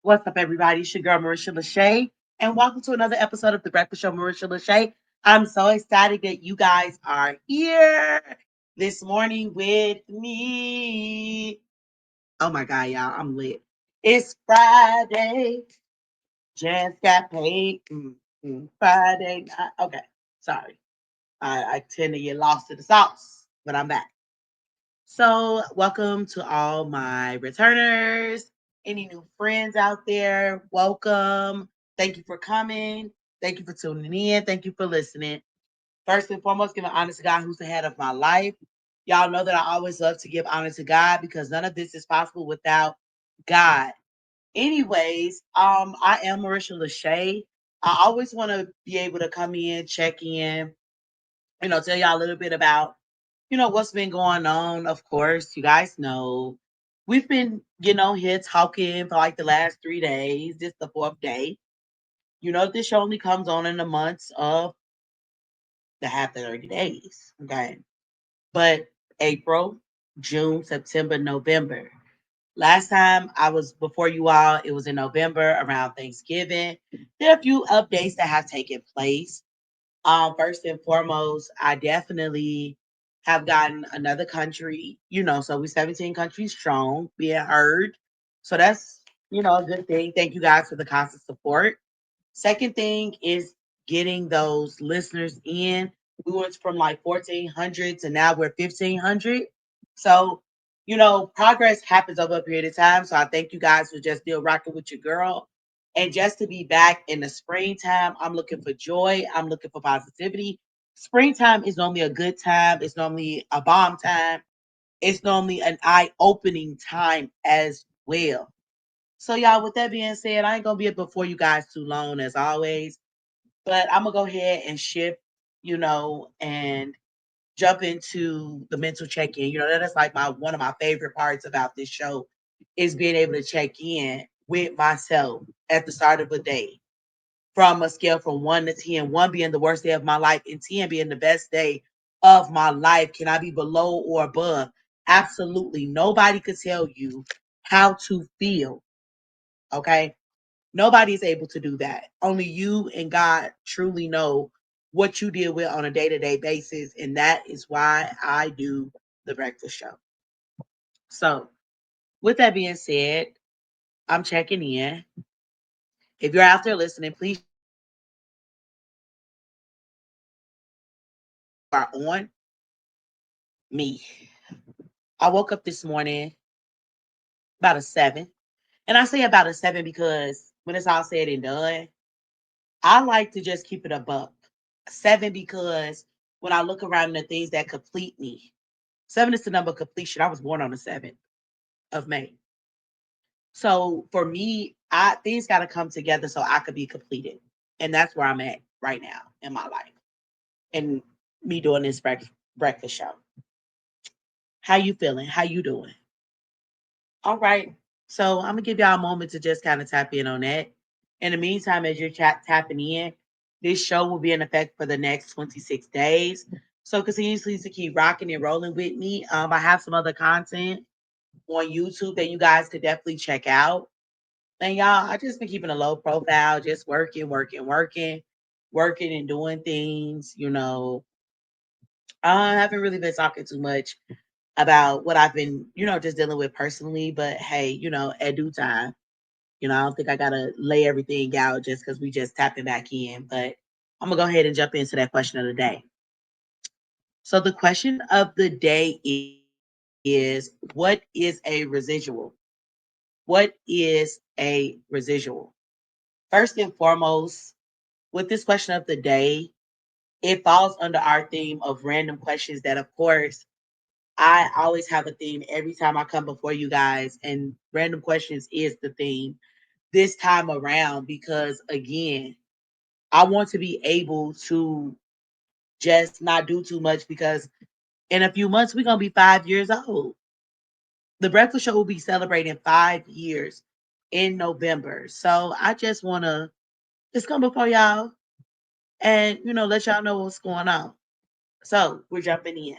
What's up, everybody? It's your girl, Marisha LaShay, and welcome to another episode of The Breakfast Show, Marisha LaShay. I'm so excited that you guys are here this morning with me. Oh my God, y'all, I'm lit. It's Friday. Just got paid. Friday night. Okay, sorry. I tend to get lost in the sauce, but I'm back. So, welcome to all my returners, any new friends out there. Welcome. Thank you for coming. Thank you for tuning in. Thank you for listening. First and foremost, giving honor to God who's the head of my life. Y'all know that I always love to give honor to God because none of this is possible without God. Anyways, I am Marisha LaShay. I always want to be able to come in, check in, tell y'all a little bit about what's been going on. Of course, you guys know we've been, here talking for like the last 3 days. This is the fourth day. This show only comes on in the months of the half the 30 days. Okay. But April, June, September, November. Last time I was before you all, it was in November around Thanksgiving. There are a few updates that have taken place. First and foremost, I definitely have gotten another country, so we 17 countries strong being heard. So that's, a good thing. Thank you guys for the constant support. Second thing is getting those listeners in. We went from like 1,400 to now we're 1,500. So, progress happens over a period of time. So I thank you guys for just still rocking with your girl. And just to be back in the springtime, I'm looking for joy. I'm looking for positivity. Springtime is normally a good time. It's normally a bomb time. It's normally an eye opening time as well. So, y'all, with that being said, I ain't going to be up before you guys too long as always, but I'm going to go ahead and shift, and jump into the mental check-in. That is like one of my favorite parts about this show is being able to check in with myself at the start of the day from a scale from 1 to 10, one being the worst day of my life and 10 being the best day of my life. Can I be below or above? Absolutely. Nobody could tell you how to feel. Okay. Nobody is able to do that. Only you and God truly know what you deal with on a day-to-day basis. And that is why I do the breakfast show. So, with that being said, I'm checking in. If you're out there listening, please are on me. I woke up this morning about a 7. And I say about a 7 because when it's all said and done, I like to just keep it a buck. 7 because when I look around the things that complete me, 7 is the number of completion. I was born on the 7th of May. So for me, I things got to come together so I could be completed. And that's where I'm at right now in my life. And me doing this breakfast show. How you feeling? How you doing? All right. So I'm gonna give y'all a moment to just kind of tap in on that. In the meantime, as you're tapping in, this show will be in effect for the next 26 days. So continuously to keep rocking and rolling with me. I have some other content on YouTube that you guys could definitely check out. And y'all, I just been keeping a low profile, just working and doing things. I haven't really been talking too much about what I've been, just dealing with personally. But hey, at due time, I don't think I gotta lay everything out just because we just tapping back in. But I'm gonna go ahead and jump into that question of the day. So the question of the day is what is a residual? What is a residual? First and foremost, with this question of the day, it falls under our theme of random questions that, of course, I always have a theme every time I come before you guys, and random questions is the theme this time around because, again, I want to be able to just not do too much because in a few months, we're going to be 5 years old. The Breakfast Show will be celebrating 5 years in November. So I just want to just come before y'all and, let y'all know what's going on. So we're jumping in.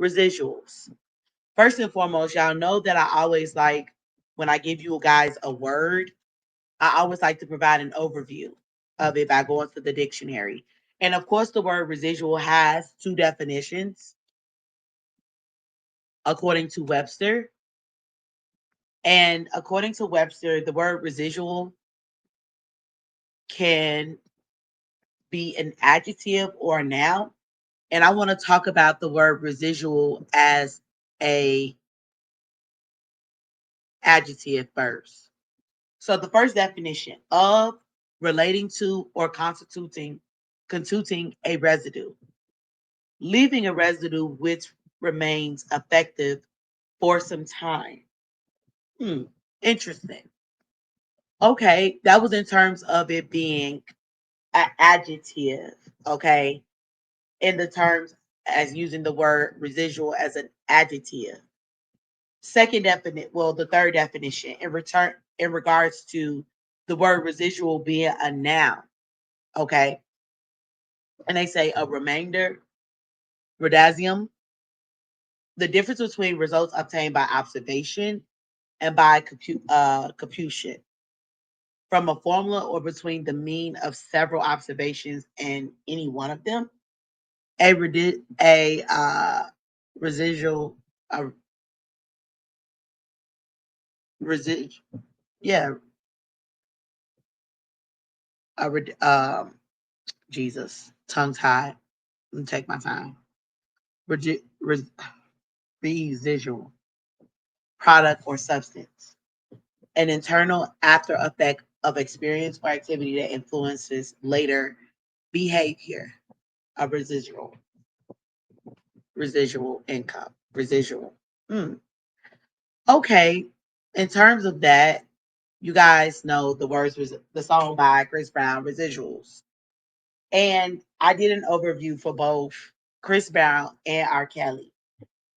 Residuals. First and foremost, y'all know that I always like when I give you guys a word, I always like to provide an overview of it by going to the dictionary. And of course, the word residual has two definitions according to Webster. And according to Webster, the word residual can be an adjective or a noun. And I want to talk about the word residual as a adjective first. So the first definition of relating to or constituting a residue, leaving a residue which remains effective for some time. Hmm, interesting. Okay, that was in terms of it being an adjective. Okay, in the terms as using the word residual as an adjective. Second definition, well, the third definition in regards to the word residual being a noun. Okay, and they say a remainder, residuum, the difference between results obtained by observation and by computation from a formula or between the mean of several observations and any one of them. A residual, a residual, yeah, a Jesus, tongue tied. Let me take my time. Residual product or substance, an internal after effect of experience or activity that influences later behavior. A residual income, residual. Hmm. Okay, in terms of that, you guys know the words was the song by Chris Brown, Residuals. And I did an overview for both Chris Brown and R. Kelly.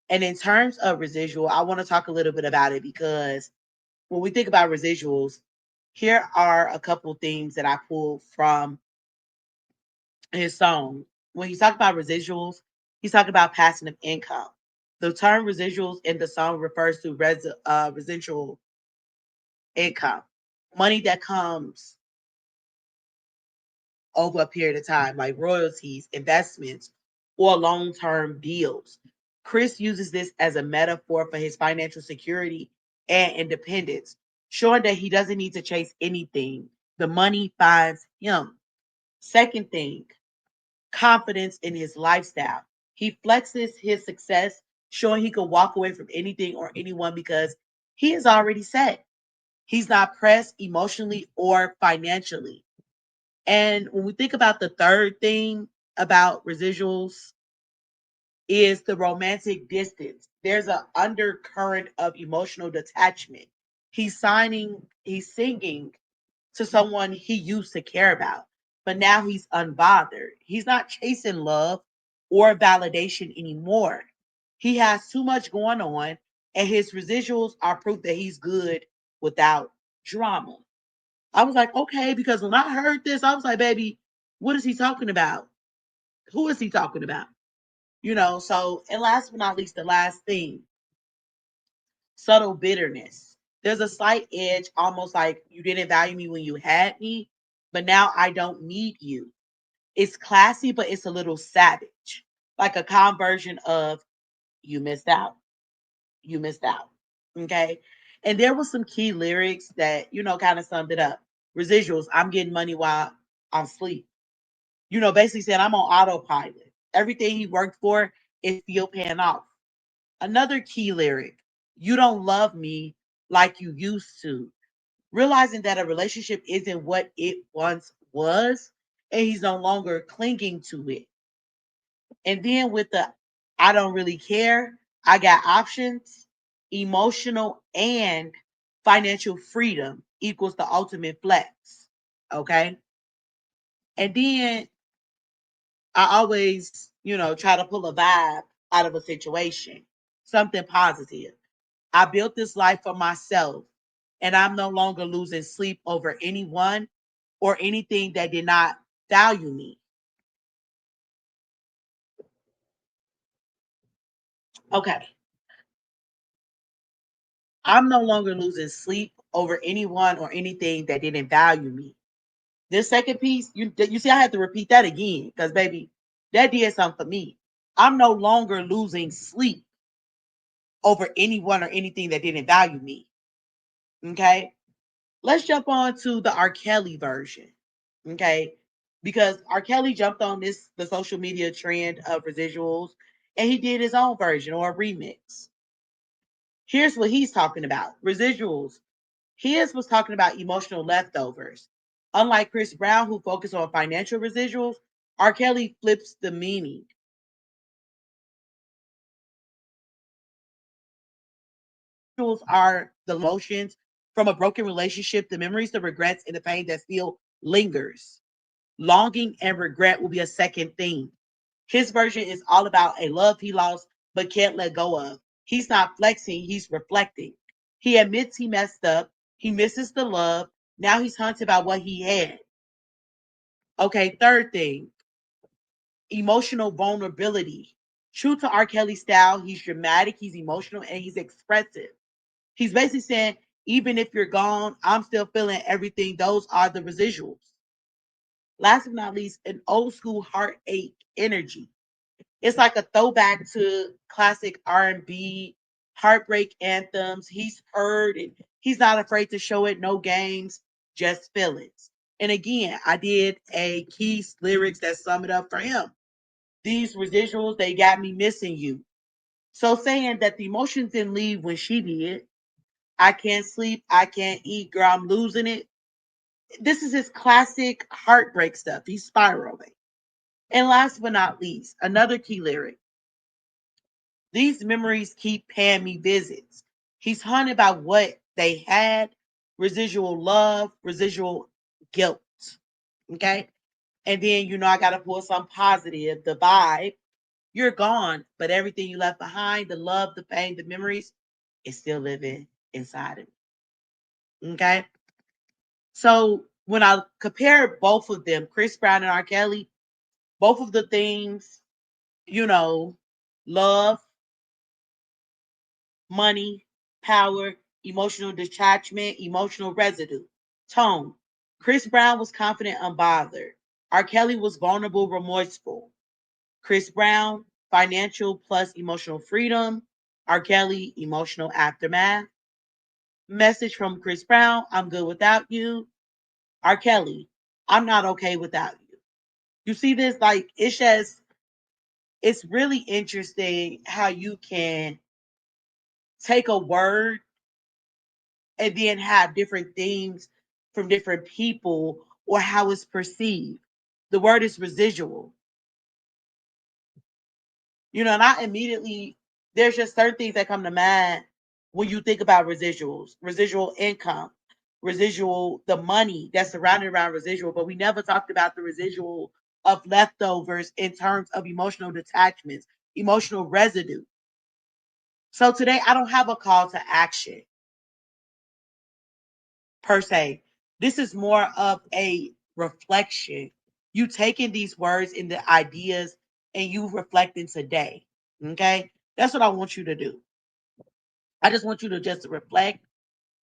And in terms of residual, I want to talk a little bit about it because when we think about residuals, here are a couple things that I pulled from his song. When he's talking about residuals, he's talking about passive income. The term residuals in the song refers to residual income, money that comes over a period of time, like royalties, investments, or long term deals. Chris uses this as a metaphor for his financial security and independence, showing that he doesn't need to chase anything. The money finds him. Second thing, confidence in his lifestyle. He flexes his success, showing he can walk away from anything or anyone because he is already set. He's not pressed emotionally or financially. And when we think about the third thing about residuals is the romantic distance. There's an undercurrent of emotional detachment. He's singing to someone he used to care about, but now he's unbothered. He's not chasing love or validation anymore. He has too much going on, and his residuals are proof that he's good without drama. I was like, okay, because when I heard this, I was like, baby, what is he talking about? Who is he talking about? So, and last but not least, the last thing, subtle bitterness. There's a slight edge, almost like you didn't value me when you had me, but now I don't need you. It's classy, but it's a little savage, like a calm version of you missed out. You missed out. Okay. And there was some key lyrics that, kind of summed it up. Residuals, I'm getting money while I'm asleep. Basically saying I'm on autopilot. Everything he worked for is still paying off. Another key lyric, you don't love me like you used to. Realizing that a relationship isn't what it once was, and he's no longer clinging to it. And then with the I don't really care, I got options, emotional and financial freedom equals the ultimate flex. Okay. And then I always, try to pull a vibe out of a situation, something positive. I built this life for myself, and I'm no longer losing sleep over anyone or anything that did not value me. Okay. I'm no longer losing sleep over anyone or anything that didn't value me. This second piece, you see, I had to repeat that again because, baby, that did something for me. I'm no longer losing sleep over anyone or anything that didn't value me. Okay. Let's jump on to the R. Kelly version. Okay. Because R. Kelly jumped on the social media trend of residuals, and he did his own version or a remix. Here's what he's talking about. Residuals. His was talking about emotional leftovers. Unlike Chris Brown, who focused on financial residuals, R. Kelly flips the meaning. Residuals are the emotions from a broken relationship, the memories, the regrets, and the pain that still lingers. Longing and regret will be a second theme. His version is all about a love he lost but can't let go of. He's not flexing, he's reflecting. He admits he messed up, he misses the love, now he's haunted by what he had. Okay, third thing, emotional vulnerability. True to R. Kelly's style, he's dramatic, he's emotional, and he's expressive. He's basically saying, even if you're gone, I'm still feeling everything. Those are the residuals. Last but not least, an old school heartache energy. It's like a throwback to classic R&B, heartbreak anthems. He's heard and he's not afraid to show it. No games, just feelings. And again, I did a Keys lyrics that sum it up for him. These residuals, they got me missing you. So saying that the emotions didn't leave when she did. I can't sleep. I can't eat. Girl, I'm losing it. This is his classic heartbreak stuff. He's spiraling. And last but not least, another key lyric. These memories keep paying me visits. He's haunted by what they had, residual love, residual guilt. Okay. And then, I got to pull some positive, the vibe. You're gone, but everything you left behind, the love, the pain, the memories, is still living inside of me. Okay. So when I compare both of them, Chris Brown and R. Kelly, both of the things, you know, love, money, power, emotional detachment, emotional residue, tone. Chris Brown was confident, unbothered. R. Kelly was vulnerable, remorseful. Chris Brown, financial plus emotional freedom. R. Kelly, emotional aftermath. Message from Chris Brown, I'm good without you. R. Kelly, I'm not okay without you. You see this? Like, it's really interesting how you can take a word and then have different themes from different people or how it's perceived. The word is residual. And I immediately, there's just certain things that come to mind when you think about residuals, residual income, residual, the money that's surrounded around residual, but we never talked about the residual of leftovers in terms of emotional detachments, emotional residue. So today I don't have a call to action per se. This is more of a reflection. You taking these words and the ideas and you reflecting today. Okay? That's what I want you to do. I just want you to just reflect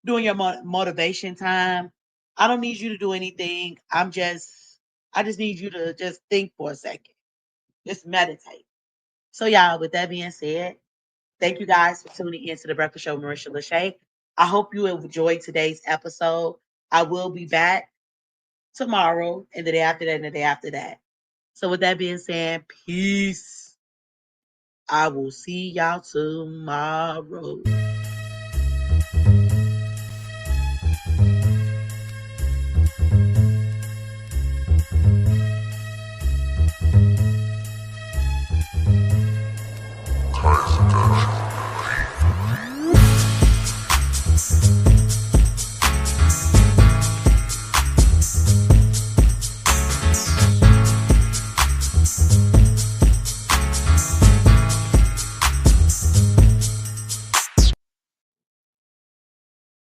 during your motivation time. I don't need you to do anything. I just need you to just think for a second. Just meditate. So, y'all, with that being said, thank you guys for tuning in to the Breakfast Show with Marisha LaShay. I hope you enjoyed today's episode. I will be back tomorrow and the day after that and the day after that. So, with that being said, peace. I will see y'all tomorrow.